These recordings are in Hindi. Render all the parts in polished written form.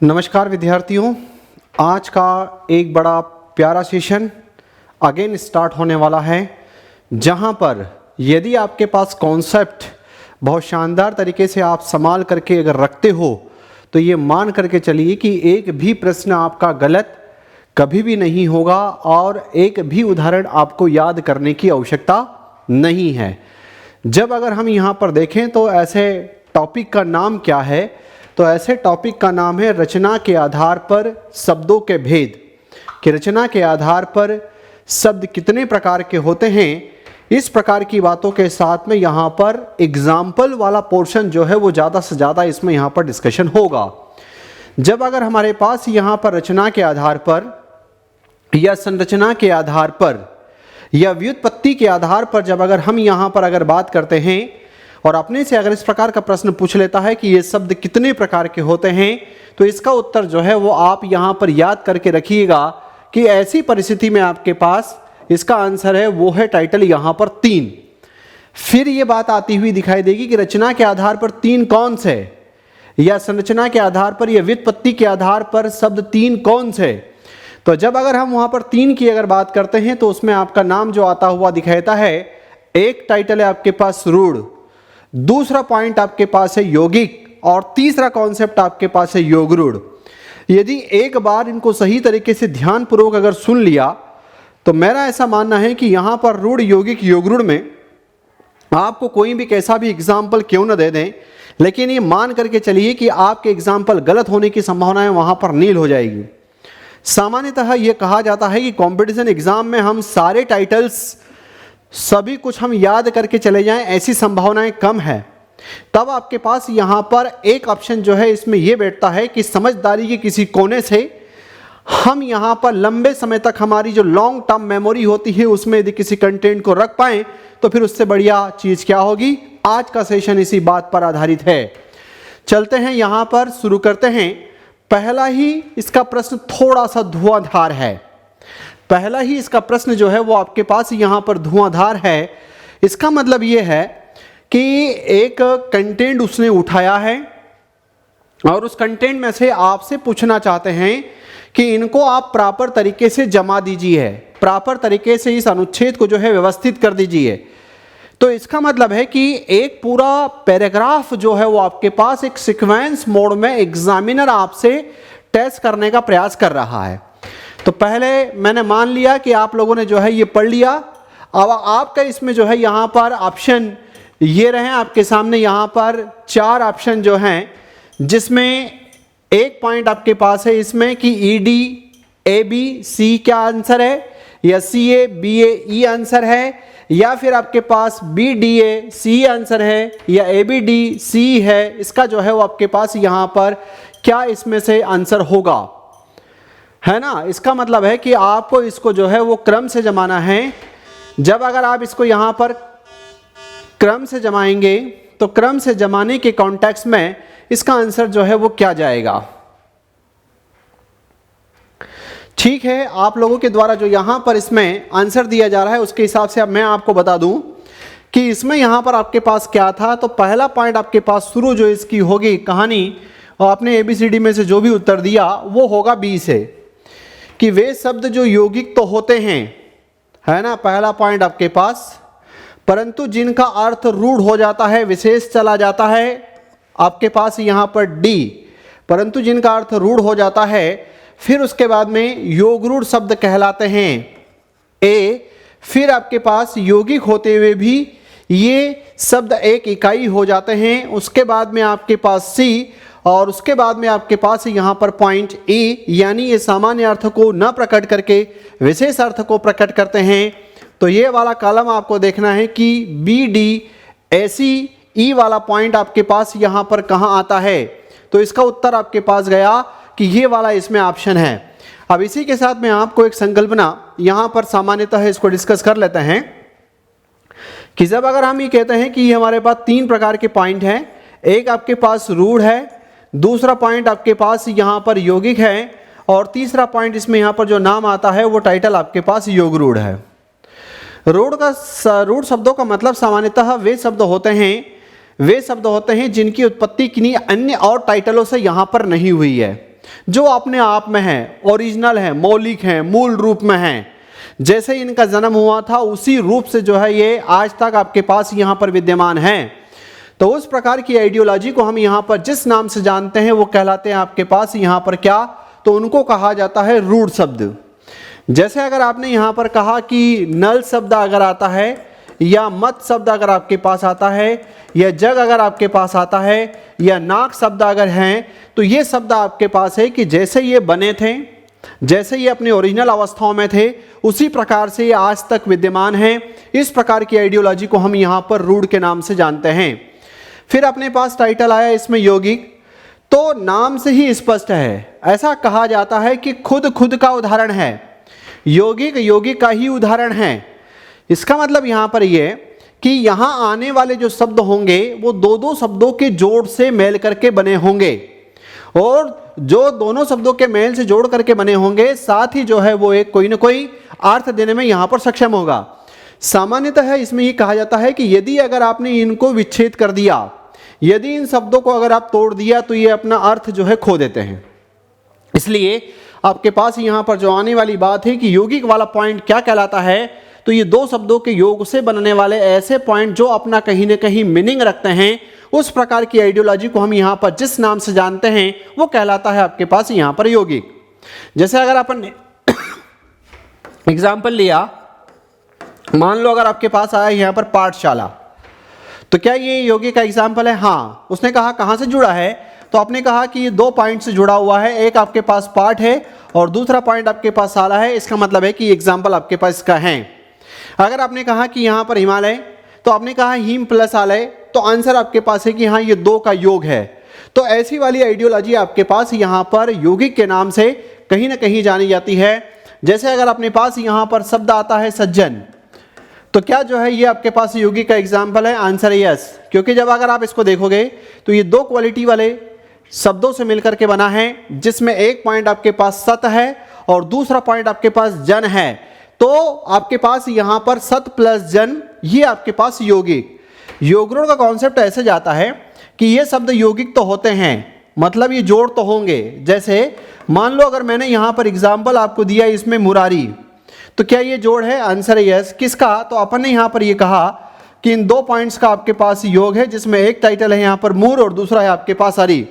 नमस्कार विद्यार्थियों, आज का एक बड़ा प्यारा सेशन अगेन स्टार्ट होने वाला है, जहां पर यदि आपके पास कॉन्सेप्ट बहुत शानदार तरीके से आप संभाल करके अगर रखते हो तो ये मान करके चलिए कि एक भी प्रश्न आपका गलत कभी भी नहीं होगा और एक भी उदाहरण आपको याद करने की आवश्यकता नहीं है। जब अगर हम यहाँ पर देखें तो ऐसे टॉपिक का नाम क्या है, तो ऐसे टॉपिक का नाम है रचना के आधार पर शब्दों के भेद। कि रचना के आधार पर शब्द कितने प्रकार के होते हैं, इस प्रकार की बातों के साथ में यहाँ पर एग्जाम्पल वाला पोर्शन जो है वो ज़्यादा से ज़्यादा इसमें यहाँ पर डिस्कशन होगा। जब अगर हमारे पास यहाँ पर रचना के आधार पर या संरचना के आधार पर या व्युत्पत्ति के आधार पर जब अगर हम यहाँ पर अगर बात करते हैं और अपने से अगर इस प्रकार का प्रश्न पूछ लेता है कि ये शब्द कितने प्रकार के होते हैं, तो इसका उत्तर जो है वो आप यहाँ पर याद करके रखिएगा कि ऐसी परिस्थिति में आपके पास इसका आंसर है वो है टाइटल यहाँ पर 3। फिर ये बात आती हुई दिखाई देगी कि रचना के आधार पर 3 कौन से, या संरचना के आधार पर या व्युत्पत्ति के आधार पर शब्द 3 कौन से। तो जब अगर हम वहाँ पर 3 की अगर बात करते हैं तो उसमें आपका नाम जो आता हुआ दिखाई देता है, एक टाइटल है आपके पास रूढ़, दूसरा पॉइंट आपके पास है यौगिक और तीसरा कॉन्सेप्ट आपके पास है योगरूढ़। यदि एक बार इनको सही तरीके से ध्यानपूर्वक अगर सुन लिया तो मेरा ऐसा मानना है कि यहाँ पर रूढ़ यौगिक योगरूढ़ में आपको कोई भी कैसा भी एग्जाम्पल क्यों न दे दें, लेकिन ये मान करके चलिए कि आपके एग्जाम्पल गलत होने की संभावनाएं वहाँ पर नील हो जाएगी। सामान्यतः ये कहा जाता है कि कंपटीशन एग्जाम में हम सारे टाइटल्स सभी कुछ हम याद करके चले जाएं, ऐसी संभावनाएं कम है। तब आपके पास यहाँ पर एक ऑप्शन जो है इसमें यह बैठता है कि समझदारी के किसी कोने से हम यहाँ पर लंबे समय तक हमारी जो लॉन्ग टर्म मेमोरी होती है उसमें यदि किसी कंटेंट को रख पाएं तो फिर उससे बढ़िया चीज़ क्या होगी। आज का सेशन इसी बात पर आधारित है। चलते हैं यहाँ पर, शुरू करते हैं। पहला ही इसका प्रश्न थोड़ा सा धुआंधार है। पहला ही इसका प्रश्न जो है वो आपके पास यहाँ पर धुआंधार है। इसका मतलब ये है कि एक कंटेंट उसने उठाया है और उस कंटेंट में से आपसे पूछना चाहते हैं कि इनको आप प्रॉपर तरीके से जमा दीजिए, प्रॉपर तरीके से इस अनुच्छेद को जो है व्यवस्थित कर दीजिए। तो इसका मतलब है कि एक पूरा पैराग्राफ जो है वो आपके पास एक सीक्वेंस मोड में एग्जामिनर आपसे टेस्ट करने का प्रयास कर रहा है। तो पहले मैंने मान लिया कि आप लोगों ने जो है ये पढ़ लिया। अब आपका इसमें जो है यहाँ पर ऑप्शन ये रहे आपके सामने, यहाँ पर 4 ऑप्शन जो हैं, जिसमें एक पॉइंट आपके पास है इसमें कि ED AB C क्या आंसर है, या CA BA E आंसर है, या फिर आपके पास BDA C आंसर है, या ABD C है। इसका जो है वो आपके पास यहाँ पर क्या इसमें से आंसर होगा, है ना। इसका मतलब है कि आपको इसको जो है वो क्रम से जमाना है। जब अगर आप इसको यहाँ पर क्रम से जमाएंगे तो क्रम से जमाने के कॉन्टेक्स्ट में इसका आंसर जो है वो क्या जाएगा। ठीक है, आप लोगों के द्वारा जो यहाँ पर इसमें आंसर दिया जा रहा है उसके हिसाब से अब मैं आपको बता दूं कि इसमें यहाँ पर आपके पास क्या था। तो पहला पॉइंट आपके पास शुरू जो इसकी होगी कहानी, और आपने ABCD में से जो भी उत्तर दिया वो होगा B से, कि वे शब्द जो यौगिक तो होते हैं, है ना, पहला पॉइंट आपके पास, परंतु जिनका अर्थ रूढ़ हो जाता है, विशेष चला जाता है आपके पास यहाँ पर D, परंतु जिनका अर्थ रूढ़ हो जाता है फिर उसके बाद में योगरूढ़ शब्द कहलाते हैं A। फिर आपके पास यौगिक होते हुए भी ये शब्द एक इकाई हो जाते हैं। उसके बाद में आपके पास C, और उसके बाद में आपके पास यहाँ पर पॉइंट E, यानी ये सामान्य अर्थ को न प्रकट करके विशेष अर्थ को प्रकट करते हैं। तो ये वाला कॉलम आपको देखना है कि BDACE वाला पॉइंट आपके पास यहाँ पर कहाँ आता है। तो इसका उत्तर आपके पास गया कि ये वाला इसमें ऑप्शन है। अब इसी के साथ में आपको एक संकल्पना यहाँ पर सामान्यतः इसको डिस्कस कर लेते हैं कि जब अगर हम ये कहते हैं कि ये हमारे पास 3 प्रकार के पॉइंट हैं, एक आपके पास रूढ़ है, दूसरा पॉइंट आपके पास यहाँ पर यौगिक है, और तीसरा पॉइंट इसमें यहाँ पर जो नाम आता है वो टाइटल आपके पास योगरूढ़ है। रूढ़ शब्दों का मतलब सामान्यतः वे शब्द होते हैं जिनकी उत्पत्ति किन्हीं अन्य और टाइटलों से यहाँ पर नहीं हुई है। जो अपने आप में है, ओरिजिनल है, मौलिक है, मूल रूप में है, जैसे इनका जन्म हुआ था उसी रूप से जो है ये आज तक आपके पास यहाँ पर विद्यमान है। तो उस प्रकार की आइडियोलॉजी को हम यहाँ पर जिस नाम से जानते हैं वो कहलाते हैं आपके पास यहाँ पर क्या, तो उनको कहा जाता है रूढ़ शब्द। जैसे अगर आपने यहाँ पर कहा कि नल शब्द अगर आता है, या मत शब्द अगर आपके पास आता है, या जग अगर आपके पास आता है, या नाक शब्द अगर हैं, तो ये शब्द आपके पास है कि जैसे ये बने थे, जैसे ये अपने ओरिजिनल अवस्थाओं में थे, उसी प्रकार से ये आज तक विद्यमान है। इस प्रकार की आइडियोलॉजी को हम यहाँ पर रूढ़ के नाम से जानते हैं। फिर अपने पास टाइटल आया इसमें यौगिक, तो नाम से ही स्पष्ट है, ऐसा कहा जाता है कि खुद का उदाहरण है, यौगिक यौगिक का ही उदाहरण है। इसका मतलब यहाँ पर ये कि यहाँ आने वाले जो शब्द होंगे वो दो दो शब्दों के जोड़ से मेल करके बने होंगे, और जो दोनों शब्दों के मेल से जोड़ करके बने होंगे साथ ही जो है वो एक कोई ना कोई अर्थ देने में यहाँ पर सक्षम होगा। सामान्यतः इसमें ये कहा जाता है कि यदि अगर आपने इनको विच्छेद कर दिया, यदि इन शब्दों को अगर आप तोड़ दिया, तो ये अपना अर्थ जो है खो देते हैं। इसलिए आपके पास यहाँ पर जो आने वाली बात है कि यौगिक वाला पॉइंट क्या कहलाता है, तो ये दो शब्दों के योग से बनने वाले ऐसे पॉइंट जो अपना कहीं ना कहीं मीनिंग रखते हैं, उस प्रकार की आइडियोलॉजी को हम यहाँ पर जिस नाम से जानते हैं वो कहलाता है आपके पास यहाँ पर यौगिक। जैसे अगर अपन ने एग्जाम्पल लिया, मान लो अगर आपके पास आया यहाँ पर पाठशाला, तो क्या ये यौगिक का एग्जाम्पल है? हाँ। उसने कहा कहाँ से जुड़ा है, तो आपने कहा कि ये दो पॉइंट से जुड़ा हुआ है, एक आपके पास पाठ है और दूसरा पॉइंट आपके पास शाला है। इसका मतलब है कि एग्जाम्पल आपके पास इसका है। अगर आपने कहा कि यहाँ पर हिमालय, तो आपने कहा हिम प्लस आलय, तो आंसर आपके पास है कि हाँ ये दो का योग है। तो ऐसी वाली आइडियोलॉजी आपके पास यहाँ पर यौगिक के नाम से कहीं ना कहीं जानी जाती है। जैसे अगर अपने पास यहाँ पर शब्द आता है सज्जन, तो क्या जो है ये आपके पास यौगिक का एग्जाम्पल है? आंसर है यस, क्योंकि जब अगर आप इसको देखोगे तो ये दो क्वालिटी वाले शब्दों से मिलकर के बना है, जिसमें एक पॉइंट आपके पास सत है और दूसरा पॉइंट आपके पास जन है। तो आपके पास यहाँ पर सत प्लस जन, ये आपके पास यौगिक। योगरूढ़ का कॉन्सेप्ट ऐसे जाता है कि ये शब्द यौगिक तो होते हैं, मतलब ये जोड़ तो होंगे। जैसे मान लो अगर मैंने यहाँ पर एग्जाम्पल आपको दिया इसमें मुरारी, तो क्या ये जोड़ है? आंसर है यस। किसका? तो अपन ने यहाँ पर ये कहा कि इन दो पॉइंट्स का आपके पास योग है, जिसमें एक टाइटल है यहाँ पर मूर और दूसरा है आपके पास हरि।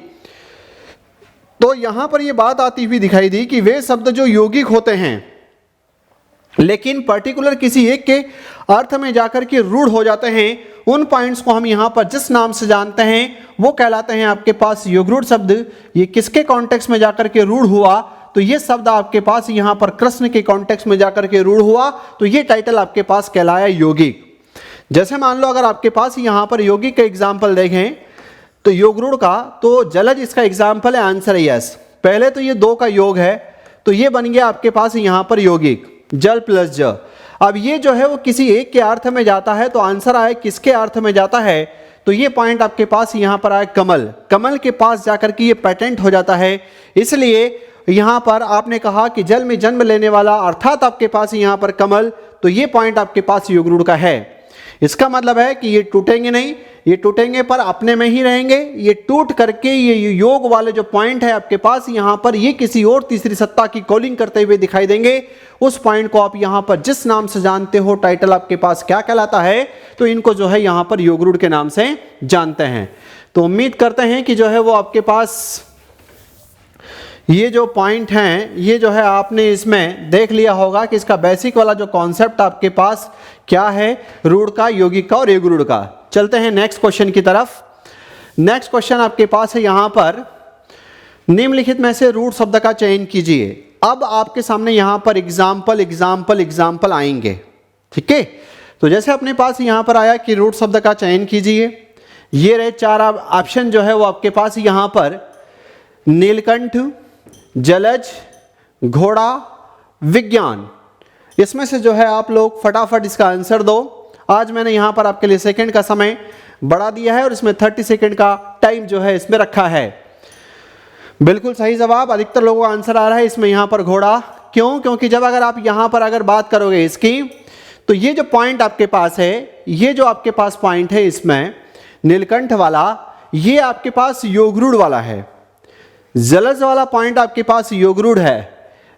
तो यहाँ पर ये बात आती हुई दिखाई दी कि वे शब्द जो यौगिक होते हैं लेकिन पर्टिकुलर किसी एक के अर्थ में जाकर के रूढ़ हो जाते हैं, उन पॉइंट्स को हम यहाँ पर जिस नाम से जानते हैं वो कहलाते हैं आपके पास योगरूढ़ शब्द। ये किसके कॉन्टेक्स्ट में जाकर के रूढ़ हुआ? तो ये शब्द आपके पास यहाँ पर कृष्ण के कॉन्टेक्स्ट में जाकर के रूढ़ हुआ, तो ये टाइटल आपके पास कहलाया यौगिक। जैसे मान लो अगर आपके पास यहाँ पर यौगिक का एग्जाम्पल देखें तो योगरूढ़ का, तो जलज इसका एग्जाम्पल है। आंसर है यस। पहले तो ये दो का योग है, तो ये बन गया आपके पास यहाँ पर यौगिक, जल प्लस ज। अब ये जो है वो किसी एक के अर्थ में जाता है, तो आंसर आए किसके अर्थ में जाता है? तो ये पॉइंट आपके पास यहाँ पर आए कमल, कमल के पास जाकर के ये पेटेंट हो जाता है। इसलिए यहाँ पर आपने कहा कि जल में जन्म लेने वाला, अर्थात आपके पास यहाँ पर कमल, तो ये पॉइंट आपके पास योगरूढ़ का है। इसका मतलब है कि ये टूटेंगे नहीं, ये टूटेंगे पर अपने में ही रहेंगे। ये टूट करके ये योग वाले जो पॉइंट है आपके पास यहाँ पर, ये किसी और तीसरी सत्ता की कॉलिंग करते हुए दिखाई देंगे। उस पॉइंट को आप यहाँ पर जिस नाम से जानते हो, टाइटल आपके पास क्या कहलाता है, तो इनको जो है यहाँ पर योगरूढ़ के नाम से जानते हैं। तो उम्मीद करते हैं कि जो है वो आपके पास ये जो पॉइंट हैं, ये जो है आपने इसमें देख लिया होगा कि इसका बेसिक वाला जो कॉन्सेप्ट आपके पास क्या है, रूढ़ का, यौगिक का और योगरूढ़ का। चलते हैं नेक्स्ट क्वेश्चन की तरफ। नेक्स्ट क्वेश्चन आपके पास है यहाँ पर, निम्नलिखित में से रूढ़ शब्द का चयन कीजिए। अब आपके सामने यहाँ पर एग्जाम्पल एग्जाम्पल एग्जाम्पल आएंगे, ठीक है। तो जैसे अपने पास यहाँ पर आया कि रूढ़ शब्द का चयन कीजिए, ये रहे चार ऑप्शन जो है वो आपके पास यहाँ पर, नीलकंठ, जलज, घोड़ा, विज्ञान। इसमें से जो है आप लोग फटाफट इसका आंसर दो। आज मैंने यहाँ पर आपके लिए सेकंड का समय बढ़ा दिया है और इसमें 30 सेकंड का टाइम जो है इसमें रखा है। बिल्कुल सही जवाब, अधिकतर लोगों का आंसर आ रहा है इसमें यहाँ पर घोड़ा। क्यों? क्योंकि जब अगर आप यहाँ पर अगर बात करोगे इसकी, तो ये जो पॉइंट आपके पास है, ये जो आपके पास पॉइंट है इसमें नीलकंठ वाला, ये आपके पास योगरूढ़ वाला है। जलज वाला पॉइंट आपके पास योगरूढ़ है,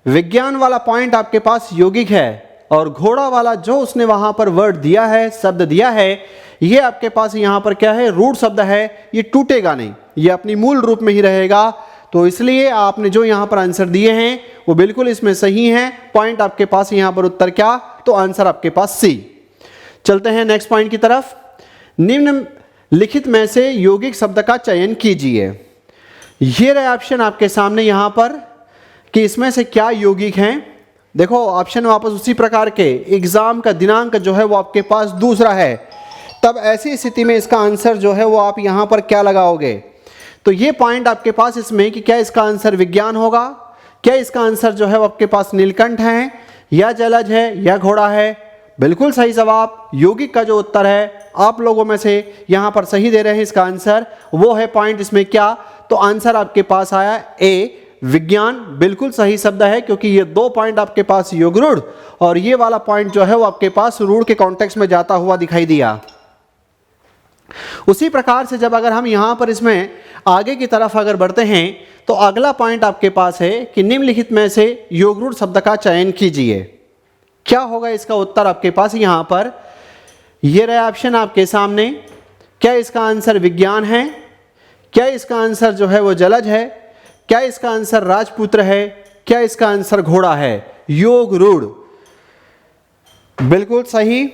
विज्ञान वाला पॉइंट आपके पास यौगिक है, और घोड़ा वाला जो उसने वहां पर वर्ड दिया है, शब्द दिया है, ये आपके पास यहां पर क्या है, रूढ़ शब्द है, ये टूटेगा नहीं, ये अपनी मूल रूप में ही रहेगा। तो इसलिए आपने जो यहां पर आंसर दिए हैं वो बिल्कुल इसमें सही हैं। पॉइंट आपके पास यहां पर उत्तर क्या, तो आंसर आपके पास सी। चलते हैं नेक्स्ट पॉइंट की तरफ। निम्नलिखित में से यौगिक शब्द का चयन कीजिए। ये रहे ऑप्शन आपके सामने यहां पर कि इसमें से क्या यौगिक हैं। देखो ऑप्शन वापस उसी प्रकार के, एग्जाम का दिनांक जो है वो आपके पास दूसरा है, तब ऐसी स्थिति में इसका आंसर जो है वो आप यहां पर क्या लगाओगे। तो ये पॉइंट आपके पास इसमें कि क्या इसका आंसर विज्ञान होगा, क्या इसका आंसर जो है वो आपके पास नीलकंठ है, या जलज है, या घोड़ा है। बिल्कुल सही जवाब यौगिक का जो उत्तर है आप लोगों में से यहां पर सही दे रहे हैं, इसका आंसर वो है पॉइंट इसमें क्या, तो आंसर आपके पास आया ए विज्ञान। बिल्कुल सही शब्द है, क्योंकि ये दो पॉइंट आपके पास योगरूढ़ और ये वाला पॉइंट जो है वो आपके पास रूढ़ के कॉन्टेक्स्ट में जाता हुआ दिखाई दिया। उसी प्रकार से जब अगर हम यहां पर इसमें आगे की तरफ अगर बढ़ते हैं तो अगला पॉइंट आपके पास है कि निम्नलिखित में से योगरूढ़ शब्द का चयन कीजिए। क्या होगा इसका उत्तर आपके पास यहां पर, ये रहे ऑप्शन आपके सामने। क्या इसका आंसर विज्ञान है, क्या इसका आंसर जो है वो जलज है, क्या इसका आंसर राजपुत्र है, क्या इसका आंसर घोड़ा है। योगरूढ़ बिल्कुल सही,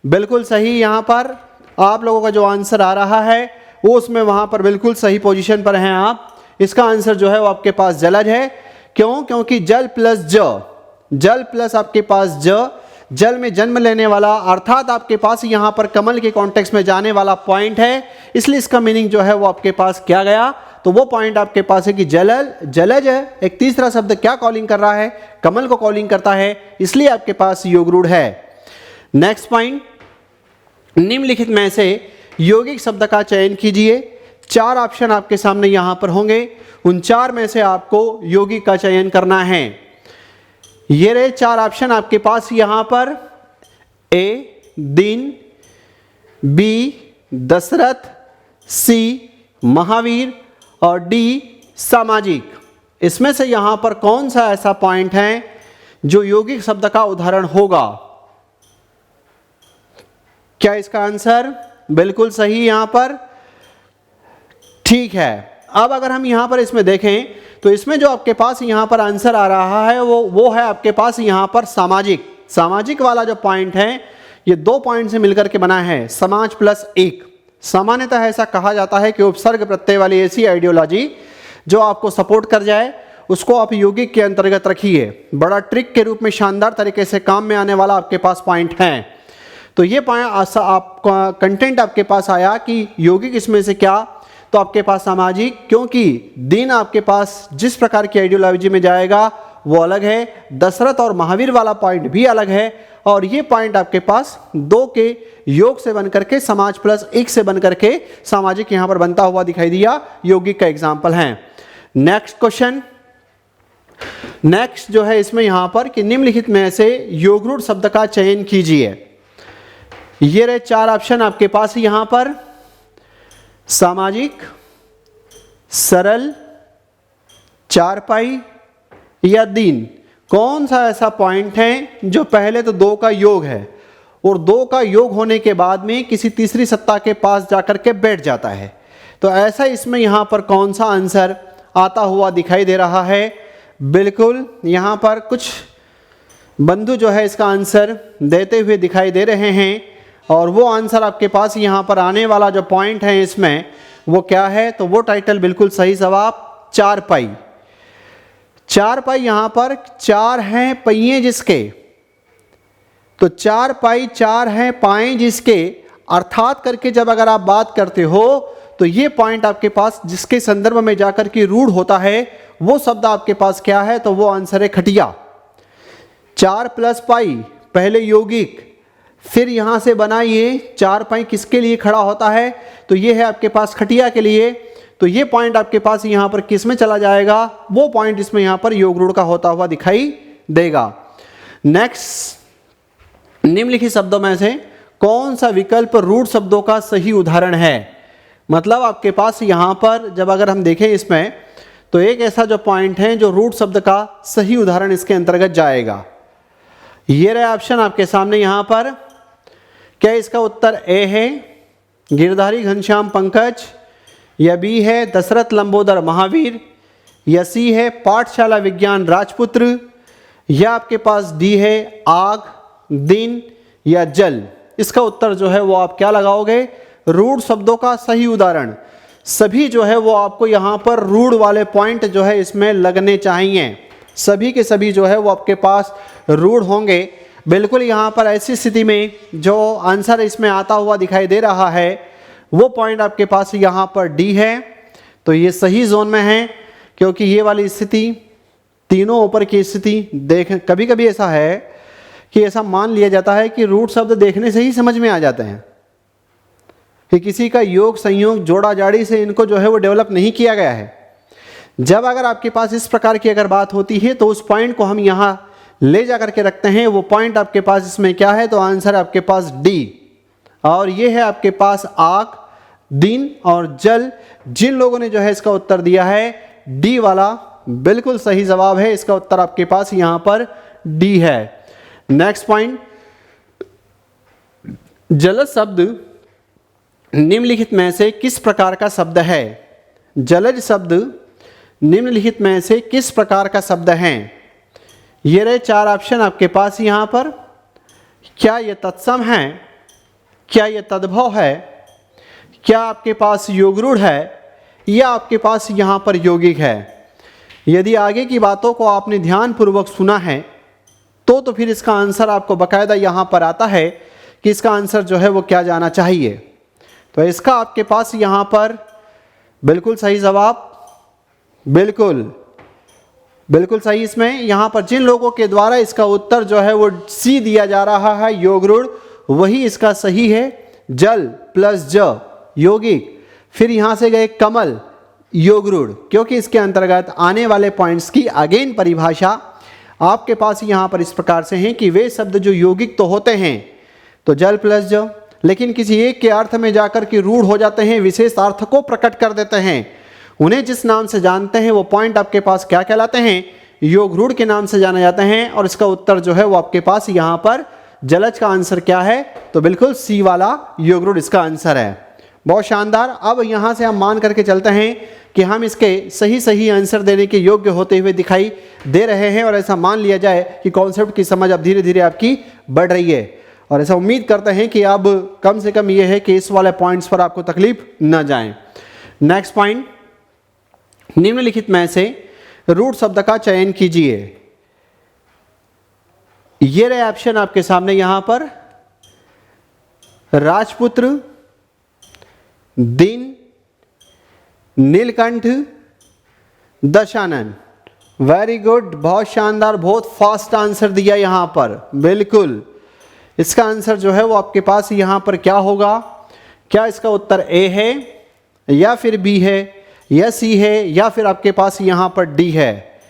बिल्कुल सही। यहां पर आप लोगों का जो आंसर आ रहा है वो उसमें वहां पर बिल्कुल सही पोजीशन पर हैं आप। इसका आंसर जो है वो आपके पास जलज है। क्यों, क्योंकि जल प्लस ज, जल प्लस आपके पास ज, जल में जन्म लेने वाला, अर्थात आपके पास यहां पर कमल के कॉन्टेक्स्ट में जाने वाला पॉइंट है, इसलिए इसका मीनिंग जो है वो आपके पास क्या गया, तो वो पॉइंट आपके पास है कि जलज है। एक तीसरा शब्द क्या कॉलिंग कर रहा है, कमल को कॉलिंग करता है, इसलिए आपके पास योगरूढ़ है। नेक्स्ट पॉइंट, निम्नलिखित में से यौगिक शब्द का चयन कीजिए। चार ऑप्शन आपके सामने यहां पर होंगे, उन चार में से आपको यौगिक का चयन करना है। ये रहे चार ऑप्शन आपके पास यहां पर, ए दिन, बी दशरथ, सी महावीर और डी सामाजिक। इसमें से यहां पर कौन सा ऐसा पॉइंट है जो यौगिक शब्द का उदाहरण होगा। क्या इसका आंसर बिल्कुल सही यहां पर, ठीक है। अब अगर हम यहां पर इसमें देखें तो इसमें जो आपके पास यहां पर आंसर आ रहा है वो है आपके पास यहां पर सामाजिक। सामाजिक वाला जो पॉइंट है ये दो पॉइंट से मिलकर के बना है, समाज प्लस एक। सामान्यतः ऐसा कहा जाता है कि उपसर्ग प्रत्यय वाली ऐसी आइडियोलॉजी जो आपको सपोर्ट कर जाए उसको आप यौगिक के अंतर्गत रखिए। बड़ा ट्रिक के रूप में शानदार तरीके से काम में आने वाला आपके पास पॉइंट है। तो ये आपका कंटेंट आपके पास आया कि यौगिक इसमें से क्या, तो आपके पास सामाजिक, क्योंकि दिन आपके पास जिस प्रकार की आइडियोलॉजी में जाएगा वो अलग है, दशरथ और महावीर वाला पॉइंट भी अलग है, और ये पॉइंट आपके पास दो के योग से बनकर के समाज प्लस एक से बनकर के सामाजिक यहां पर बनता हुआ दिखाई दिया, यौगिक का एग्जाम्पल है। नेक्स्ट क्वेश्चन, नेक्स्ट जो है इसमें यहां पर कि निम्नलिखित में से योगरूढ़ शब्द का चयन कीजिए। ये रहे चार ऑप्शन आपके पास यहां पर, सामाजिक, सरल, चारपाई या दीन। कौन सा ऐसा पॉइंट है जो पहले तो दो का योग है और दो का योग होने के बाद में किसी तीसरी सत्ता के पास जाकर के बैठ जाता है। तो ऐसा इसमें यहां पर कौन सा आंसर आता हुआ दिखाई दे रहा है। बिल्कुल यहां पर कुछ बंधु जो है इसका आंसर देते हुए दिखाई दे रहे हैं, और वो आंसर आपके पास यहाँ पर आने वाला जो पॉइंट है इसमें वो क्या है, तो वो टाइटल बिल्कुल सही जवाब चारपाई। चारपाई यहाँ पर चार हैं पहिए जिसके, तो चारपाई चार हैं पाए जिसके, अर्थात करके जब अगर आप बात करते हो तो ये पॉइंट आपके पास जिसके संदर्भ में जाकर के रूढ़ होता है वो शब्द आपके पास क्या है, तो वो आंसर है खटिया। चार प्लस पाई पहले यौगिक, फिर यहां से बना ये चार पाई किसके लिए खड़ा होता है, तो ये है आपके पास खटिया के लिए। तो ये पॉइंट आपके पास यहां पर किस में चला जाएगा, वो पॉइंट इसमें यहां पर योगरूढ़ का होता हुआ दिखाई देगा। नेक्स्ट, निम्नलिखित शब्दों में से कौन सा विकल्प रूढ़ शब्दों का सही उदाहरण है। मतलब आपके पास यहां पर जब अगर हम देखें इसमें तो एक ऐसा जो पॉइंट है जो रूट शब्द का सही उदाहरण इसके अंतर्गत जाएगा। ये रहे ऑप्शन आपके सामने यहाँ पर। क्या इसका उत्तर ए है गिरधारी घनश्याम पंकज, या बी है दशरथ लंबोदर महावीर, या सी है पाठशाला विज्ञान राजपुत्र, या आपके पास डी है आग, दिन या जल। इसका उत्तर जो है वो आप क्या लगाओगे? रूढ़ शब्दों का सही उदाहरण। सभी जो है वो आपको यहाँ पर रूढ़ वाले पॉइंट जो है इसमें लगने चाहिए। सभी के सभी जो है वो आपके पास रूढ़ होंगे। बिल्कुल यहाँ पर ऐसी स्थिति में जो आंसर इसमें आता हुआ दिखाई दे रहा है वो पॉइंट आपके पास यहाँ पर डी है। तो ये सही जोन में है, क्योंकि ये वाली स्थिति, तीनों ऊपर की स्थिति देख, कभी कभी ऐसा है कि ऐसा मान लिया जाता है कि रूट शब्द देखने से ही समझ में आ जाते हैं, कि किसी का योग संयोग जोड़ा जाड़ी से इनको जो है वो डेवलप नहीं किया गया है। जब अगर आपके पास इस प्रकार की अगर बात होती है तो उस पॉइंट को हम यहाँ ले जा करके रखते हैं। वो पॉइंट आपके पास इसमें क्या है? तो आंसर आपके पास डी, और ये है आपके पास आग, दिन और जल। जिन लोगों ने जो है इसका उत्तर दिया है डी वाला, बिल्कुल सही जवाब है। इसका उत्तर आपके पास यहाँ पर डी है। नेक्स्ट पॉइंट, जलज शब्द निम्नलिखित में से किस प्रकार का शब्द है? जलज शब्द निम्नलिखित में से किस प्रकार का शब्द है? ये रहे 4 ऑप्शन आपके पास यहाँ पर। क्या ये तत्सम है? क्या ये तद्भव है? क्या आपके पास योगरूढ़ है? या आपके पास यहाँ पर यौगिक है? यदि आगे की बातों को आपने ध्यानपूर्वक सुना है तो फिर इसका आंसर आपको बकायदा यहाँ पर आता है कि इसका आंसर जो है वो क्या जाना चाहिए। तो इसका आपके पास यहाँ पर बिल्कुल सही जवाब, बिल्कुल सही। इसमें यहाँ पर जिन लोगों के द्वारा इसका उत्तर जो है वो सी दिया जा रहा है योगरूढ़, वही इसका सही है। जल प्लस ज यौगिक, फिर यहाँ से गए कमल योगरूढ़, क्योंकि इसके अंतर्गत आने वाले पॉइंट्स की अगेन परिभाषा आपके पास यहाँ पर इस प्रकार से है कि वे शब्द जो यौगिक तो होते हैं तो जल प्लस ज, लेकिन किसी एक के अर्थ में जाकर के रूढ़ हो जाते हैं, विशेष अर्थ को प्रकट कर देते हैं। उन्हें जिस नाम से जानते हैं वो पॉइंट आपके पास क्या कहलाते हैं? योगरूढ़ के नाम से जाने जाते हैं। और इसका उत्तर जो है वो आपके पास यहाँ पर जलज का आंसर क्या है? तो बिल्कुल सी वाला योगरूढ़ इसका आंसर है। बहुत शानदार। अब यहाँ से हम मान करके चलते हैं कि हम इसके सही आंसर देने के योग्य होते हुए दिखाई दे रहे हैं, और ऐसा मान लिया जाए कि कॉन्सेप्ट की समझ अब धीरे धीरे आपकी बढ़ रही है। और ऐसा उम्मीद करते हैं कि अब कम से कम ये है कि इस वाले पॉइंट्स पर आपको तकलीफ न जाए। नेक्स्ट पॉइंट, निम्नलिखित में से रूट शब्द का चयन कीजिए। ये रहे ऑप्शन आपके सामने यहाँ पर। राजपुत्र, दिन, नीलकंठ, दशानन। वेरी गुड, बहुत शानदार, बहुत फास्ट आंसर दिया यहाँ पर। बिल्कुल इसका आंसर जो है वो आपके पास यहाँ पर क्या होगा? क्या इसका उत्तर ए है, या फिर बी है, या सी है, या फिर आपके पास यहाँ पर डी है?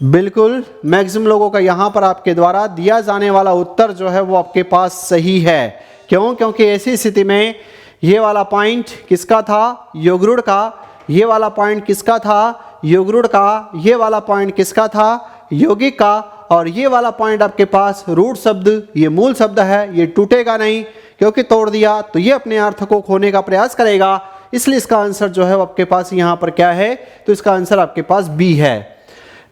बिल्कुल मैक्सिमम लोगों का यहाँ पर आपके द्वारा दिया जाने वाला उत्तर जो है वो आपके पास सही है। क्यों? क्योंकि ऐसी स्थिति में ये वाला पॉइंट किसका था? योगरूढ़ का। ये वाला पॉइंट किसका था? योगरूढ़ का। ये वाला पॉइंट किसका था? यौगिक का। और ये वाला पॉइंट आपके पास रूट शब्द, ये मूल शब्द है, ये टूटेगा नहीं, क्योंकि तोड़ दिया तो ये अपने अर्थ को खोने का प्रयास करेगा। इसलिए इसका आंसर जो है वो आपके पास यहाँ पर क्या है? तो इसका आंसर आपके पास बी है।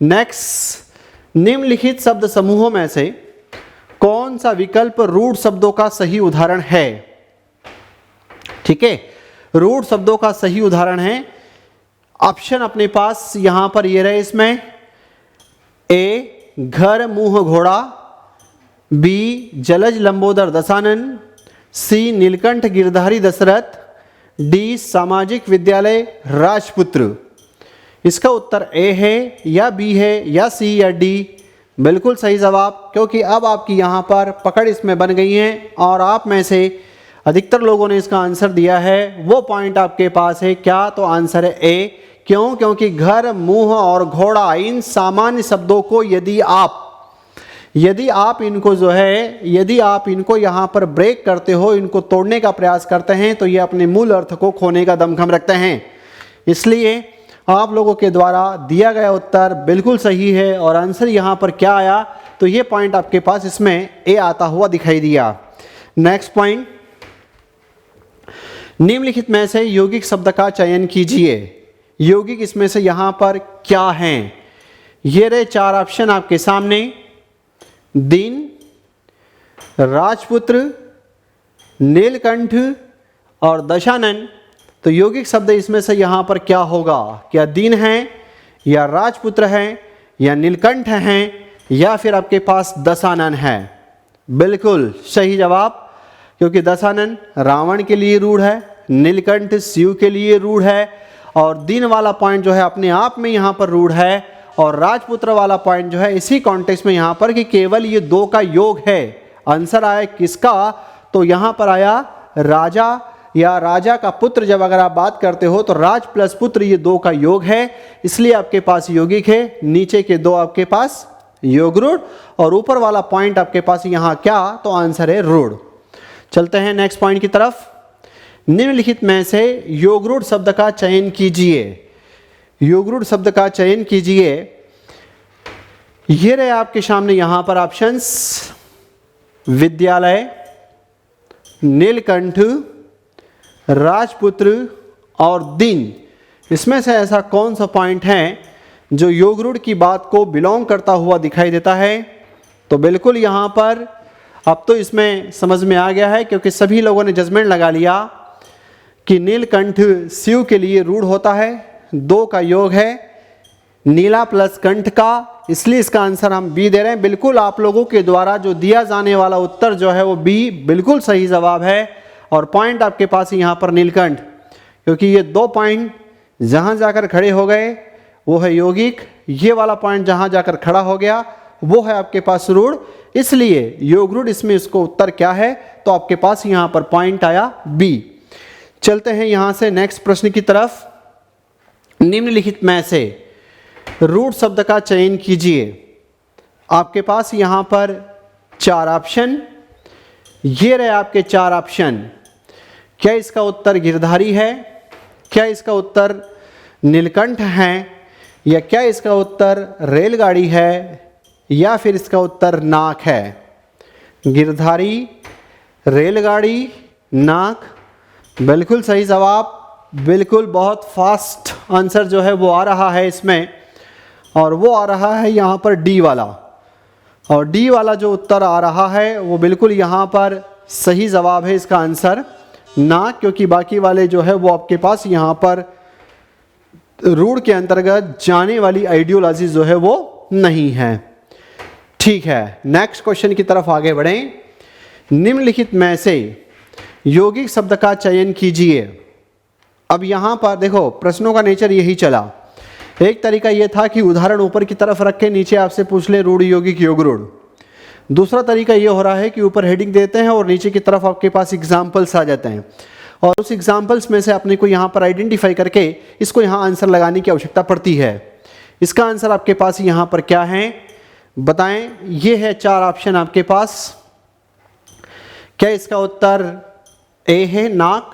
नेक्स्ट, निम्नलिखित शब्द समूहों में से कौन सा विकल्प रूट शब्दों का सही उदाहरण है? ठीक है, रूट शब्दों का सही उदाहरण है। ऑप्शन अपने पास यहां पर ये रहे इसमें। ए घर मुंह घोड़ा, बी जलज लंबोदर दशानन, सी नीलकंठ गिरधारी दशरथ, डी सामाजिक विद्यालय राजपुत्र। इसका उत्तर ए है, या बी है, या सी, या डी। बिल्कुल सही जवाब, क्योंकि अब आपकी यहाँ पर पकड़ इसमें बन गई है और आप में से अधिकतर लोगों ने इसका आंसर दिया है। वो पॉइंट आपके पास है क्या? तो आंसर है ए। क्यों? क्योंकि घर, मुंह और घोड़ा, इन सामान्य शब्दों को यदि आप इनको जो है, यदि आप इनको यहाँ पर ब्रेक करते हो, इनको तोड़ने का प्रयास करते हैं, तो ये अपने मूल अर्थ को खोने का दमखम रखते हैं। इसलिए आप लोगों के द्वारा दिया गया उत्तर बिल्कुल सही है और आंसर यहाँ पर क्या आया, तो ये पॉइंट आपके पास इसमें ए आता हुआ दिखाई दिया। नेक्स्ट पॉइंट, निम्नलिखित में से यौगिक शब्द का चयन कीजिए। यौगिक इसमें से यहाँ पर क्या हैं? ये रहे 4 ऑप्शन आपके सामने, दिन, राजपुत्र, नीलकंठ और दशानन। तो यौगिक शब्द इसमें से यहाँ पर क्या होगा? क्या दिन है या राजपुत्र है या नीलकंठ हैं या फिर आपके पास दशानन है? बिल्कुल सही जवाब, क्योंकि दशानन रावण के लिए रूढ़ है, नीलकंठ शिव के लिए रूढ़ है और दिन वाला पॉइंट जो है अपने आप में यहाँ पर रूढ़ है और राजपुत्र वाला पॉइंट जो है इसी कॉन्टेक्स्ट में यहाँ पर कि केवल ये 2 का योग है। आंसर आया किसका? तो यहाँ पर आया राजा या राजा का पुत्र। जब अगर आप बात करते हो तो राज प्लस पुत्र ये 2 का योग है, इसलिए आपके पास यौगिक है। नीचे के 2 आपके पास योग रूढ़ और ऊपर वाला पॉइंट आपके पास यहाँ क्या? तो आंसर है रूढ़। चलते हैं नेक्स्ट पॉइंट की तरफ। निम्नलिखित में से योग रूढ़ शब्द का चयन कीजिए। योग रूढ़ शब्द का चयन कीजिए। ये रहे आपके सामने यहाँ पर ऑप्शंस, विद्यालय, नीलकंठ, राजपुत्र और दिन। इसमें से ऐसा कौन सा पॉइंट है जो योग रूढ़ की बात को बिलोंग करता हुआ दिखाई देता है? तो बिल्कुल यहाँ पर अब तो इसमें समझ में आ गया है, क्योंकि सभी लोगों ने जजमेंट लगा लिया कि नीलकंठ शिव के लिए रूढ़ होता है, 2 का योग है, नीला प्लस कंठ का, इसलिए इसका आंसर हम बी दे रहे हैं। बिल्कुल आप लोगों के द्वारा जो दिया जाने वाला उत्तर जो है वो बी बिल्कुल सही जवाब है और पॉइंट आपके पास यहाँ पर नीलकंठ, क्योंकि ये 2 पॉइंट जहाँ जाकर खड़े हो गए वो है यौगिक, ये वाला पॉइंट जहाँ जाकर खड़ा हो गया वो है आपके पास रूढ़, इसलिए योग रूढ़ इसमें इसको उत्तर क्या है? तो आपके पास यहाँ पर पॉइंट आया बी। चलते हैं यहाँ से नेक्स्ट प्रश्न की तरफ। निम्नलिखित में से रूढ़ शब्द का चयन कीजिए। आपके पास यहाँ पर 4 ऑप्शन, ये रहे आपके 4 ऑप्शन। क्या इसका उत्तर गिरधारी है? क्या इसका उत्तर नीलकंठ है? या क्या इसका उत्तर रेलगाड़ी है? या फिर इसका उत्तर नाक है? गिरधारी, रेलगाड़ी, नाक। बिल्कुल सही जवाब, बिल्कुल बहुत फास्ट आंसर जो है वो आ रहा है इसमें, और वो आ रहा है यहाँ पर डी वाला। और डी वाला जो उत्तर आ रहा है वो बिल्कुल यहाँ पर सही जवाब है इसका आंसर, नाक, क्योंकि बाकी वाले जो है वो आपके पास यहाँ पर रूढ़ के अंतर्गत जाने वाली आइडियोलॉजी जो है वो नहीं है। ठीक है, नेक्स्ट क्वेश्चन की तरफ आगे बढ़ें। निम्नलिखित में से यौगिक शब्द का चयन कीजिए। अब यहाँ पर देखो प्रश्नों का नेचर यही चला। एक तरीका यह था कि उदाहरण ऊपर की तरफ रख के नीचे आपसे पूछ ले रूढ़ यौगिक योग रूढ़। दूसरा तरीका ये हो रहा है कि ऊपर हेडिंग देते हैं और नीचे की तरफ आपके पास एग्जाम्पल्स आ जाते हैं और उस एग्जाम्पल्स में से अपने को यहाँ पर आइडेंटिफाई करके इसको यहाँ आंसर लगाने की आवश्यकता पड़ती है। इसका आंसर आपके पास यहाँ पर क्या है बताएं? ये है 4 ऑप्शन आपके पास। क्या इसका उत्तर ए है नाक,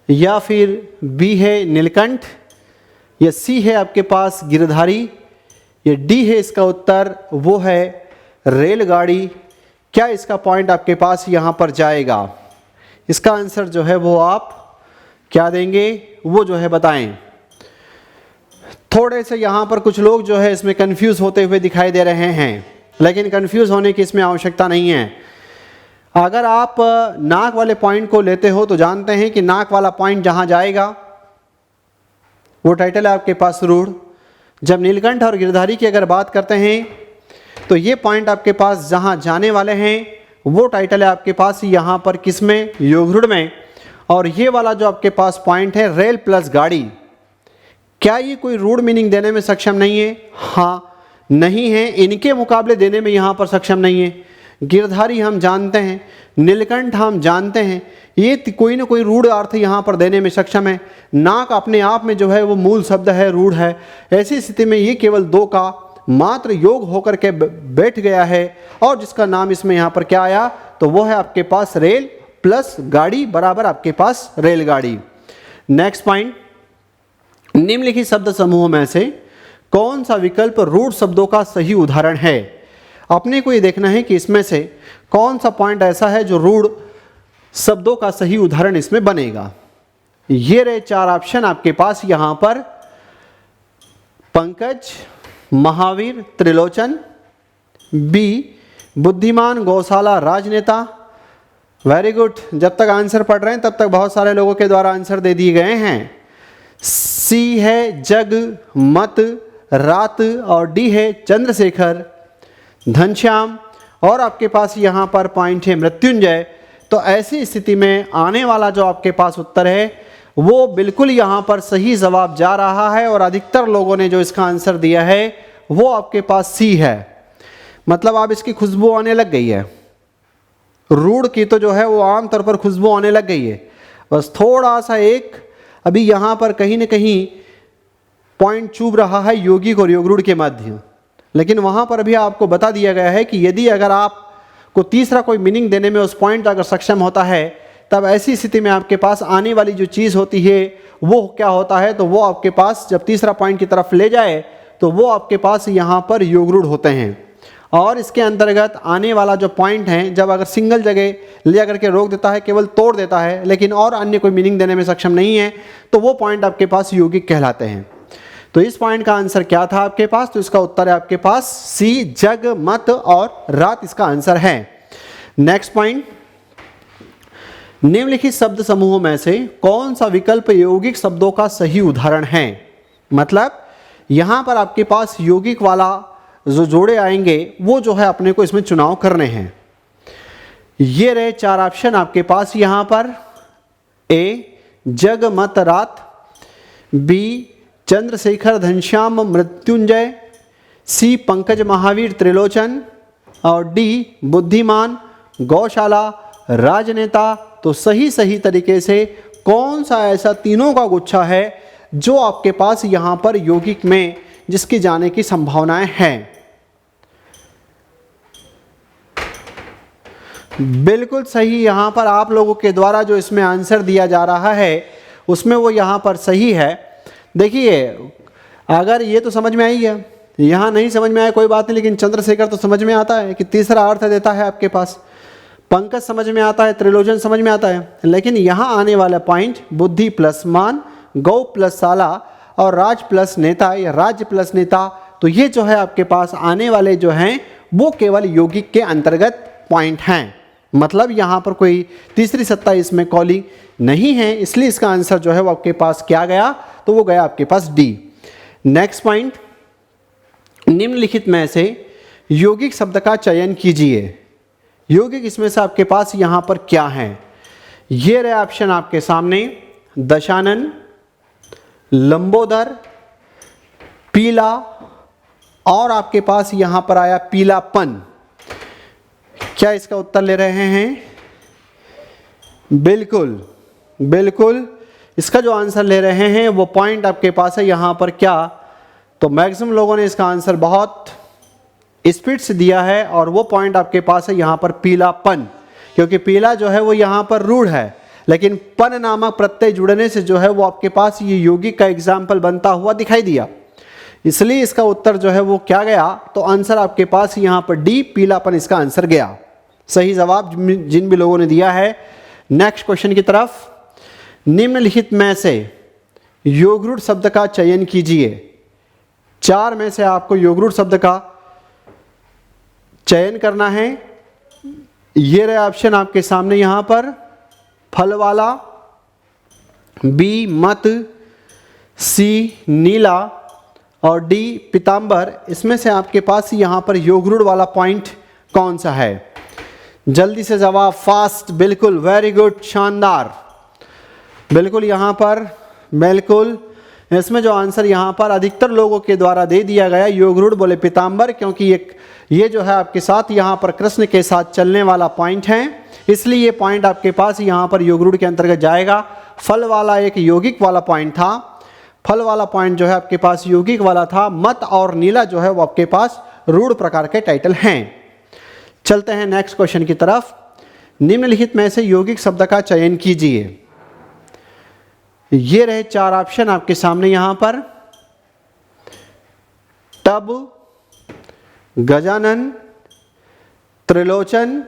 या फिर बी है नीलकंठ, या सी है आपके पास गिरधारी, या डी है इसका उत्तर वो है रेलगाड़ी? क्या इसका पॉइंट आपके पास यहाँ पर जाएगा? इसका आंसर जो है वो आप क्या देंगे वो जो है बताएं। थोड़े से यहाँ पर कुछ लोग जो है इसमें कंफ्यूज होते हुए दिखाई दे रहे हैं, लेकिन कंफ्यूज होने की इसमें आवश्यकता नहीं है। अगर आप नाक वाले पॉइंट को लेते हो तो जानते हैं कि नाक वाला पॉइंट जहाँ जाएगा वो टाइटल है आपके पास रूढ़। जब नीलकंठ और गिरधारी की अगर बात करते हैं तो ये पॉइंट आपके पास जहाँ जाने वाले हैं वो टाइटल है आपके पास यहाँ पर किस में? योग रूढ़ में। और ये वाला जो आपके पास पॉइंट है रेल प्लस गाड़ी, क्या ये कोई रूढ़ मीनिंग देने में सक्षम नहीं है? हाँ, नहीं है, इनके मुकाबले देने में यहाँ पर सक्षम नहीं है। गिरधारी हम जानते हैं, नीलकंठ हम जानते हैं, ये कोई ना कोई रूढ़ अर्थ यहाँ पर देने में सक्षम है। नाक अपने आप में जो है वो मूल शब्द है, रूढ़ है। ऐसी स्थिति में ये केवल 2 का मात्र योग होकर के बैठ गया है और जिसका नाम इसमें यहाँ पर क्या आया तो वो है आपके पास रेल प्लस गाड़ी बराबर आपके पास रेलगाड़ी। नेक्स्ट पॉइंट, निम्नलिखित शब्द समूह में से कौन सा विकल्प रूढ़ शब्दों का सही उदाहरण है। अपने को ये देखना है कि इसमें से कौन सा पॉइंट ऐसा है जो रूढ़ शब्दों का सही उदाहरण इसमें बनेगा। ये रहे 4 ऑप्शन आपके पास यहाँ पर, पंकज, महावीर, त्रिलोचन, बी बुद्धिमान, गौशाला, राजनेता। वेरी गुड, जब तक आंसर पढ़ रहे हैं तब तक बहुत सारे लोगों के द्वारा आंसर दे दिए गए हैं। सी है जग, मत, रात और डी है चंद्रशेखर, घनश्याम और आपके पास यहाँ पर पॉइंट है मृत्युंजय। तो ऐसी स्थिति में आने वाला जो आपके पास उत्तर है वो बिल्कुल यहाँ पर सही जवाब जा रहा है और अधिकतर लोगों ने जो इसका आंसर दिया है वो आपके पास सी है। मतलब आप इसकी खुशबू आने लग गई है, रूढ़ की तो जो है वो आमतौर पर खुशबू आने लग गई है। बस थोड़ा सा एक अभी यहाँ पर कहीं न कहीं पॉइंट चुभ रहा है यौगिक और योगरूढ़ के मध्य, लेकिन वहाँ पर भी आपको बता दिया गया है कि यदि अगर आपको तीसरा कोई मीनिंग देने में उस पॉइंट अगर सक्षम होता है तब ऐसी स्थिति में आपके पास आने वाली जो चीज़ होती है वो क्या होता है, तो वो आपके पास जब तीसरा पॉइंट की तरफ ले जाए तो वो आपके पास यहाँ पर योगरूढ़ होते हैं। और इसके अंतर्गत आने वाला जो पॉइंट है जब अगर सिंगल जगह ले करके रोक देता है, केवल तोड़ देता है, लेकिन और अन्य कोई मीनिंग देने में सक्षम नहीं है, तो वो पॉइंट आपके पास यौगिक कहलाते हैं। तो इस पॉइंट का आंसर क्या था आपके पास, तो इसका उत्तर है आपके पास सी जग, मत और रात इसका आंसर है। नेक्स्ट पॉइंट, निम्नलिखित शब्द समूहों में से कौन सा विकल्प यौगिक शब्दों का सही उदाहरण है। मतलब यहां पर आपके पास यौगिक वाला जो जोड़े आएंगे वो जो है अपने को इसमें चुनाव करने हैं। ये रहे 4 ऑप्शन आपके पास यहां पर, ए जग, मत, रात, बी चंद्रशेखर, घनश्याम, मृत्युंजय, सी पंकज, महावीर, त्रिलोचन और डी बुद्धिमान, गौशाला, राजनेता। तो सही तरीके से कौन सा ऐसा तीनों का गुच्छा है जो आपके पास यहां पर यौगिक में जिसकी जाने की संभावनाएं हैं। बिल्कुल सही, यहां पर आप लोगों के द्वारा जो इसमें आंसर दिया जा रहा है उसमें वो यहां पर सही है। देखिए अगर ये तो समझ में आई है, यहाँ नहीं समझ में आया कोई बात नहीं, लेकिन चंद्रशेखर तो समझ में आता है कि तीसरा अर्थ देता है आपके पास, पंकज समझ में आता है, त्रिलोचन समझ में आता है, लेकिन यहाँ आने वाला पॉइंट बुद्धि प्लस मान, गौ प्लस साला और राज प्लस नेता या राज्य प्लस नेता, तो ये जो है आपके पास आने वाले जो हैं वो केवल यौगिक के अंतर्गत पॉइंट हैं। मतलब यहाँ पर कोई तीसरी सत्ता इसमें कॉलिंग नहीं है, इसलिए इसका आंसर जो है वो आपके पास क्या गया, तो वो गया आपके पास डी। नेक्स्ट पॉइंट, निम्नलिखित में से यौगिक शब्द का चयन कीजिए। यौगिक इसमें से आपके पास यहाँ पर क्या है। ये रहे ऑप्शन आपके सामने, दशानन, लंबोदर, पीला और आपके पास यहाँ पर आया पीलापन। क्या इसका उत्तर ले रहे हैं? बिल्कुल बिल्कुल, इसका जो आंसर ले रहे हैं वो पॉइंट आपके पास है यहाँ पर क्या, तो मैक्सिमम लोगों ने इसका आंसर बहुत स्पीड से दिया है और वो पॉइंट आपके पास है यहाँ पर पीलापन, क्योंकि पीला जो है वो यहाँ पर रूढ़ है, लेकिन पन नामक प्रत्यय जुड़ने से जो है वो आपके पास ये यौगिक का एग्जाम्पल बनता हुआ दिखाई दिया, इसलिए इसका उत्तर जो है वो क्या गया, तो आंसर आपके पास यहाँ पर डी पीलापन इसका आंसर गया। सही जवाब जिन भी लोगों ने दिया है। नेक्स्ट क्वेश्चन की तरफ, निम्नलिखित में से योगरूढ़ शब्द का चयन कीजिए। 4 में से आपको योगरूढ़ शब्द का चयन करना है। ये रहे ऑप्शन आपके सामने यहाँ पर, फल वाला, बी मत, सी नीला और डी पीतांबर। इसमें से आपके पास यहाँ पर योगरूढ़ वाला पॉइंट कौन सा है? जल्दी से जवाब, फास्ट, बिल्कुल, वेरी गुड, शानदार, बिल्कुल यहाँ पर, बिल्कुल इसमें जो आंसर यहाँ पर अधिकतर लोगों के द्वारा दे दिया गया योगरूढ़ बोले पीतांबर, क्योंकि ये जो है आपके साथ यहाँ पर कृष्ण के साथ चलने वाला पॉइंट है, इसलिए ये पॉइंट आपके पास यहाँ पर योगरूढ़ के अंतर्गत जाएगा। फल वाला एक यौगिक वाला पॉइंट था, फल वाला पॉइंट जो है आपके पास यौगिक वाला था। मत और नीला जो है वो आपके पास रूढ़ प्रकार के टाइटल हैं। चलते हैं नेक्स्ट क्वेश्चन की तरफ। निम्नलिखित में से यौगिक शब्द का चयन कीजिए। ये रहे 4 ऑप्शन आपके सामने यहां पर, टब, गजानन, त्रिलोचन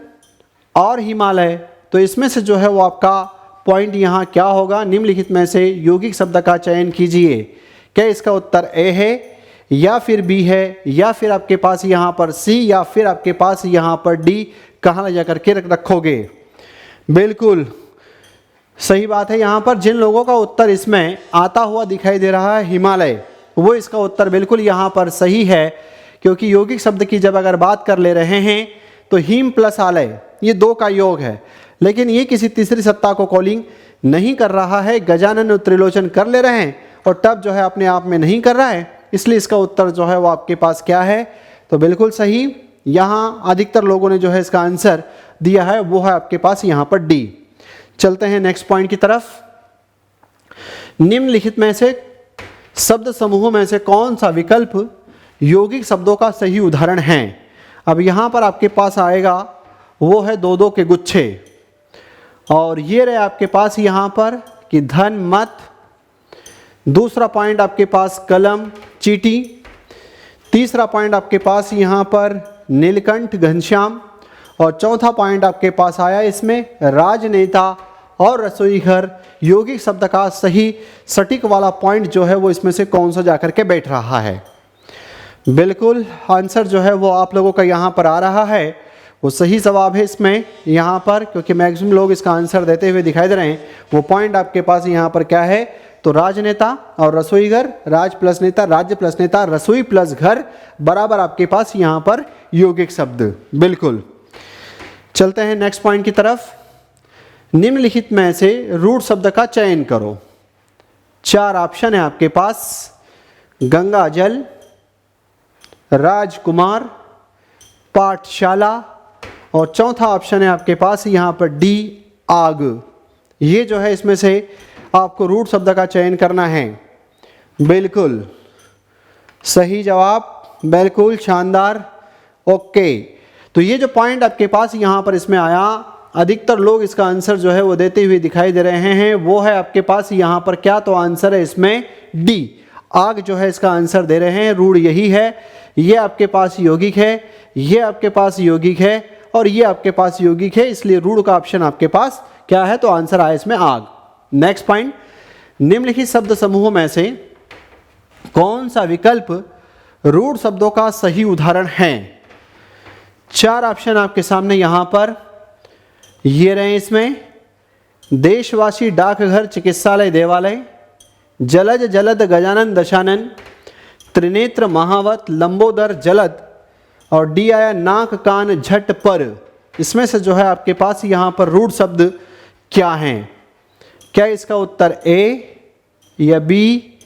और हिमालय। तो इसमें से जो है वो आपका पॉइंट यहाँ क्या होगा, निम्नलिखित में से यौगिक शब्द का चयन कीजिए। क्या इसका उत्तर ए है या फिर बी है या फिर आपके पास यहाँ पर सी या फिर आपके पास यहाँ पर डी, कहाँ ले जाकर के रखोगे। बिल्कुल सही बात है। यहाँ पर जिन लोगों का उत्तर इसमें आता हुआ दिखाई दे रहा है हिमालय, वो इसका उत्तर बिल्कुल यहाँ पर सही है, क्योंकि यौगिक शब्द की जब अगर बात कर ले रहे हैं तो हिम प्लस आलय ये 2 का योग है, लेकिन ये किसी तीसरी सत्ता को कॉलिंग नहीं कर रहा है। गजानन और त्रिलोचन कर ले रहे हैं और टब जो है अपने आप में नहीं कर रहा है, इसलिए इसका उत्तर जो है वो आपके पास क्या है, तो बिल्कुल सही। यहाँ अधिकतर लोगों ने जो है इसका आंसर दिया है वो है आपके पास यहाँ पर डी। चलते हैं नेक्स्ट पॉइंट की तरफ। निम्नलिखित में से शब्द समूहों में से कौन सा विकल्प यौगिक शब्दों का सही उदाहरण है। अब यहाँ पर आपके पास आएगा वो है 2-2 के गुच्छे, और ये रहे आपके पास यहाँ पर कि धन मत। दूसरा पॉइंट आपके पास कलम चीटी। तीसरा पॉइंट आपके पास यहाँ पर नीलकंठ घनश्याम, और चौथा पॉइंट आपके पास आया इसमें राजनेता और रसोई घर। यौगिक शब्द का सही सटीक वाला पॉइंट जो है वो इसमें से कौन सा जाकर के बैठ रहा है। बिल्कुल आंसर जो है वो आप लोगों का यहाँ पर आ रहा है, वो सही जवाब है इसमें यहाँ पर, क्योंकि मैक्सिमम लोग इसका आंसर देते हुए दिखाई दे रहे हैं। वो पॉइंट आपके पास यहाँ पर क्या है, तो राजनेता और रसोई घर, राज प्लस नेता, राज्य प्लस नेता, रसोई प्लस घर बराबर आपके पास यहाँ पर यौगिक शब्द। बिल्कुल चलते हैं नेक्स्ट पॉइंट की तरफ। निम्नलिखित में से रूढ़ शब्द का चयन करो। 4 ऑप्शन है आपके पास, गंगा जल, राजकुमार, पाठशाला, और चौथा ऑप्शन है आपके पास यहाँ पर डी आग। ये जो है इसमें से आपको रूढ़ शब्द का चयन करना है। बिल्कुल सही जवाब, बिल्कुल शानदार। ओके, तो ये जो पॉइंट आपके पास यहाँ पर इसमें आया, अधिकतर लोग इसका आंसर जो है वो देते हुए दिखाई दे रहे हैं, वो है आपके पास यहाँ पर क्या, तो आंसर है इसमें डी आग जो है इसका आंसर दे रहे हैं। रूढ़ यही है, ये आपके पास यौगिक है, ये आपके पास यौगिक है और ये आपके पास यौगिक है, इसलिए रूढ़ का ऑप्शन आपके पास क्या है, तो आंसर आया इसमें आग। नेक्स्ट पॉइंट, निम्नलिखित शब्द समूहों में से कौन सा विकल्प रूढ़ शब्दों का सही उदाहरण है। 4 ऑप्शन आपके सामने यहां पर ये रहे इसमें, देशवासी डाकघर चिकित्सालय देवालय, जलज जलद गजानन दशानन, त्रिनेत्र महावत लंबोदर जलद, और डी आया नाक कान झट पर। इसमें से जो है आपके पास यहाँ पर रूढ़ शब्द क्या हैं, क्या इसका उत्तर ए या बी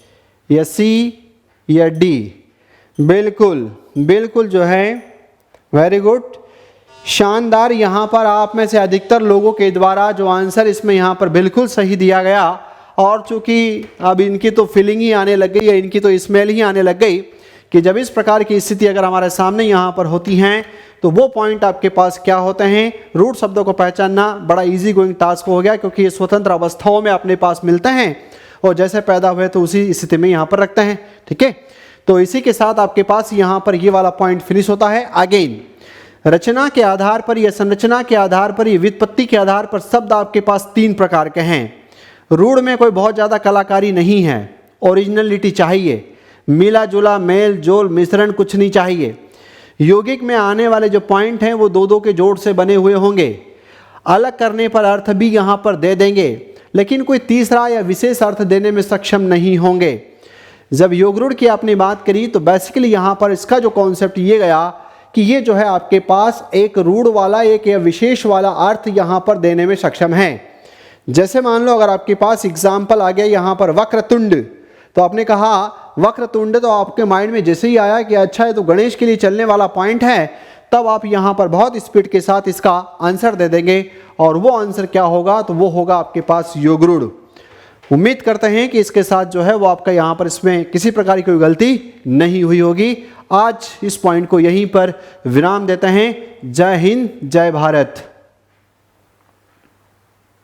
या सी या डी। बिल्कुल बिल्कुल जो है वेरी गुड, शानदार। यहाँ पर आप में से अधिकतर लोगों के द्वारा जो आंसर इसमें यहाँ पर बिल्कुल सही दिया गया, और चूंकि अब इनकी तो फीलिंग ही आने लग गई या इनकी तो स्मेल ही आने लग गई कि जब इस प्रकार की स्थिति अगर हमारे सामने यहाँ पर होती हैं तो वो पॉइंट आपके पास क्या होते हैं, रूढ़ शब्दों को पहचानना बड़ा इजी गोइंग टास्क हो गया, क्योंकि ये स्वतंत्र अवस्थाओं में अपने पास मिलते हैं और जैसे पैदा हुए तो उसी स्थिति में यहाँ पर रखते हैं। ठीक है, तो इसी के साथ आपके पास यहाँ पर ये वाला पॉइंट फिनिश होता है। अगेन रचना के आधार पर या संरचना के आधार पर या व्युत्पत्ति के आधार पर शब्द आपके पास 3 प्रकार के हैं। रूढ़ में कोई बहुत ज़्यादा कलाकारी नहीं है, ओरिजिनलिटी चाहिए, मिला जुला मेल जोल मिश्रण कुछ नहीं चाहिए। यौगिक में आने वाले जो पॉइंट हैं वो 2-2 के जोड़ से बने हुए होंगे, अलग करने पर अर्थ भी यहाँ पर दे देंगे, लेकिन कोई तीसरा या विशेष अर्थ देने में सक्षम नहीं होंगे। जब योग रूढ़ की आपने बात करी तो बेसिकली यहाँ पर इसका जो कॉन्सेप्ट ये गया कि ये जो है आपके पास एक रूढ़ वाला एक या विशेष वाला अर्थ यहाँ पर देने में सक्षम है। जैसे मान लो अगर आपके पास एग्जाम्पल आ गया यहाँ पर वक्रतुंड, तो आपने कहा वक्रतुंड, तो आपके माइंड में जैसे ही आया कि अच्छा है तो गणेश के लिए चलने वाला पॉइंट है, तब आप यहाँ पर बहुत स्पीड के साथ इसका आंसर दे देंगे, और वो आंसर क्या होगा, तो वो होगा आपके पास योग रूढ़। उम्मीद करते हैं कि इसके साथ जो है वो आपका यहाँ पर इसमें किसी प्रकार की कोई गलती नहीं हुई होगी। आज इस पॉइंट को यहीं पर विराम देते हैं। जय हिंद, जय भारत।